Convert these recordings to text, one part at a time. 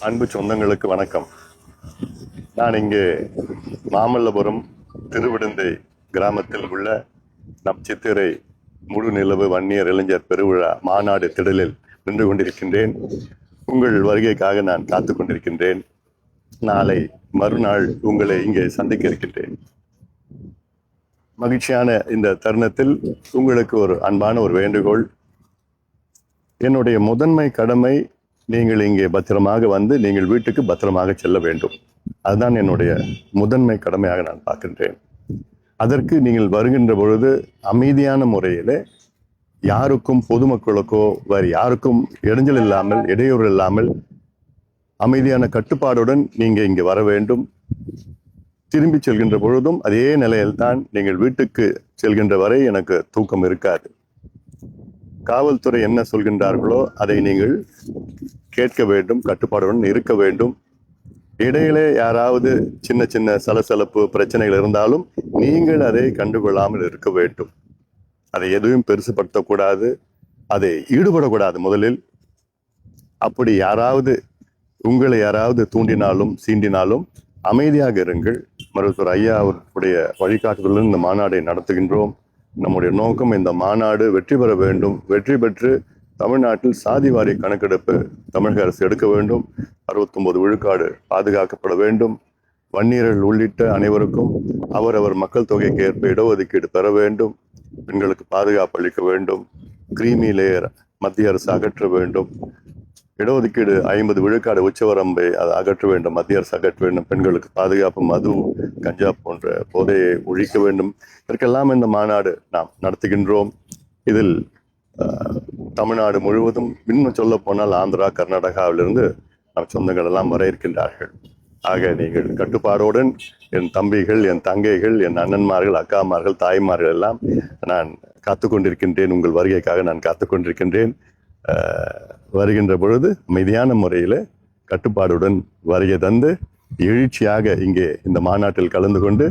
அன்பு சொந்தங்களுக்கு வணக்கம். நான் இங்கே மாமல்லபுரம் திருவிடந்தை கிராமத்தில் உள்ள நம் சித்திரை முழு நிலவு வன்னியர் இளைஞர் பெருவிழா மாநாடு திடலில் நின்று கொண்டிருக்கின்றேன். உங்கள் வருகைக்காக நான் காத்து கொண்டிருக்கின்றேன். நாளை மறுநாள் உங்களை இங்கே சந்திக்க இருக்கின்றேன். மகிழ்ச்சியான இந்த தருணத்தில் உங்களுக்கு ஒரு அன்பான ஒரு வேண்டுகோள். என்னுடைய முதன்மை கடமை, நீங்கள் இங்கே பத்திரமாக வந்து நீங்கள் வீட்டுக்கு பத்திரமாக செல்ல வேண்டும். அதுதான் என்னுடைய முதன்மை கடமையாக நான் பார்க்கின்றேன். அதற்கு நீங்கள் வருகின்ற பொழுது அமைதியான முறையிலே யாருக்கும், பொதுமக்களுக்கோ வேறு யாருக்கும் இடைஞ்சல் இல்லாமல், இடையூறு இல்லாமல் அமைதியான கட்டுப்பாடுடன் நீங்க இங்கே வர வேண்டும். திரும்பி செல்கின்ற பொழுதும் அதே நிலையில்தான். நீங்கள் வீட்டுக்கு செல்கின்ற வரை எனக்கு தூக்கம் இருக்காது. காவல்துறை என்ன சொல்கின்றார்களோ அதை நீங்கள் கேட்க வேண்டும், கட்டுப்பாடுடன் இருக்க வேண்டும். இடையிலே யாராவது சின்ன சின்ன சலசலப்பு பிரச்சனைகள் இருந்தாலும் நீங்கள் அதை கண்டுகொள்ளாமல் இருக்க வேண்டும். அதை எதுவும் பெருசுபடுத்தக்கூடாது, அதை ஈடுபடக்கூடாது முதலில். அப்படி உங்களை யாராவது தூண்டினாலும் சீண்டினாலும் அமைதியாக இருங்கள். மருத்துவர் ஐயா அவருடைய வழிகாட்டுதலுடன் இந்த மாநாடை நடத்துகின்றோம். நம்முடைய நோக்கம் இந்த மாநாடு வெற்றி பெற வேண்டும். வெற்றி பெற்று தமிழ்நாட்டில் சாதிவாரி கணக்கெடுப்பு தமிழக அரசு எடுக்க வேண்டும். 69 விழுக்காடு பாதுகாக்கப்பட வேண்டும். வன்னியர்கள் உள்ளிட்ட அனைவருக்கும் அவரவர் மக்கள் தொகைக்கு ஏற்ப இடஒதுக்கீடு பெற வேண்டும். பெண்களுக்கு பாதுகாப்பு அளிக்க வேண்டும். கிரீமி லேயர் மத்திய அரசு அகற்ற வேண்டும். இடஒதுக்கீடு 50 விழுக்காடு உச்சவரம்பை அதை அகற்ற வேண்டும், மத்திய அரசு அகற்ற வேண்டும். பெண்களுக்கு பாதுகாப்பு, மது, கஞ்சா போன்ற போதையை ஒழிக்க வேண்டும். இதற்கெல்லாம் இந்த மாநாடு நாம் நடத்துகின்றோம். இதில் தமிழ்நாடு முழுவதும், இன்னும் சொல்ல போனால் ஆந்திரா, கர்நாடகாவிலிருந்து நம் சொந்தங்கள் எல்லாம் வர இருக்கின்றார்கள். ஆக நீங்கள் கட்டுப்பாடுடன், என் தம்பிகள், என் தங்கைகள், என் அண்ணன்மார்கள், அக்காமார்கள், தாய்மார்கள் எல்லாம் நான் காத்து கொண்டிருக்கின்றேன். உங்கள் வருகைக்காக நான் காத்து கொண்டிருக்கின்றேன். வருகின்ற பொழுது அமைதியான முறையில் கட்டுப்பாடுடன் வருகை தந்து எழுச்சியாக இங்கே இந்த மாநாட்டில் கலந்து கொண்டு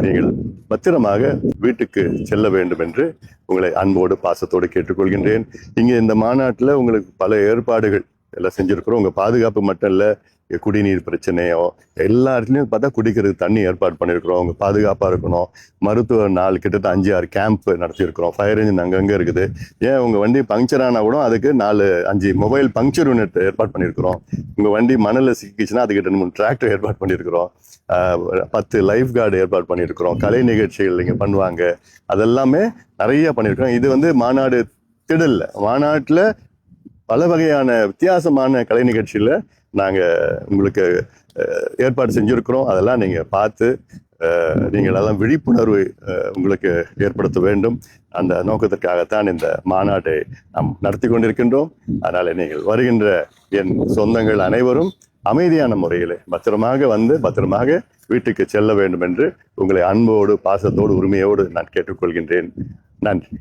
நீங்கள் பத்திரமாக வீட்டுக்கு செல்ல வேண்டும் என்று உங்களை அன்போடு பாசத்தோடு கேட்டுக்கொள்கின்றேன். இங்கே இந்த மாநாட்டில் உங்களுக்கு பல ஏற்பாடுகள் எல்லாம் செஞ்சுருக்கிறோம். உங்கள் பாதுகாப்பு மட்டும் இல்லை, குடிநீர் பிரச்சனையோ எல்லா இடத்துலையும் பார்த்தா குடிக்கிறதுக்கு தண்ணி ஏற்பாடு பண்ணியிருக்கிறோம். அவங்க பாதுகாப்பாக இருக்கணும். மருத்துவ நாள் கிட்டத்தட்ட 5-6 கேம்ப் நடத்தியிருக்கிறோம். ஃபயர் இன்ஜின் அங்கங்கே இருக்குது. ஏன் உங்கள் வண்டி பங்க்சர் ஆனால் கூட அதுக்கு 4-5 மொபைல் பங்க்சர் யூனிட் ஏற்பாடு பண்ணியிருக்கிறோம். உங்கள் வண்டி மணலில் சிக்கிச்சுன்னா அதுக்கு 2-3 டிராக்டர் ஏற்பாடு பண்ணியிருக்கிறோம். 10 லைஃப் கார்டு ஏற்பாடு பண்ணியிருக்கிறோம். கலை நிகழ்ச்சிகள் இங்கே பண்ணுவாங்க. அதெல்லாமே நிறைய பண்ணியிருக்கிறோம். இது மாநாடு திடல்ல, மாநாட்டில் பல வகையான வித்தியாசமான கலை நிகழ்ச்சியில் நாங்கள் உங்களுக்கு ஏற்பாடு செஞ்சுருக்கிறோம். அதெல்லாம் நீங்கள் பார்த்து நீங்கள் அதெல்லாம் விழிப்புணர்வு உங்களுக்கு ஏற்படுத்த வேண்டும். அந்த நோக்கத்திற்காகத்தான் இந்த மாநாட்டை நாம் நடத்தி கொண்டிருக்கின்றோம். அதனால் நீங்கள் வருகின்ற என் சொந்தங்கள் அனைவரும் அமைதியான முறையில் பத்திரமாக வந்து பத்திரமாக வீட்டுக்கு செல்ல வேண்டும் என்று உங்களை அன்போடு, பாசத்தோடு, உரிமையோடு நான் கேட்டுக்கொள்கின்றேன். நன்றி.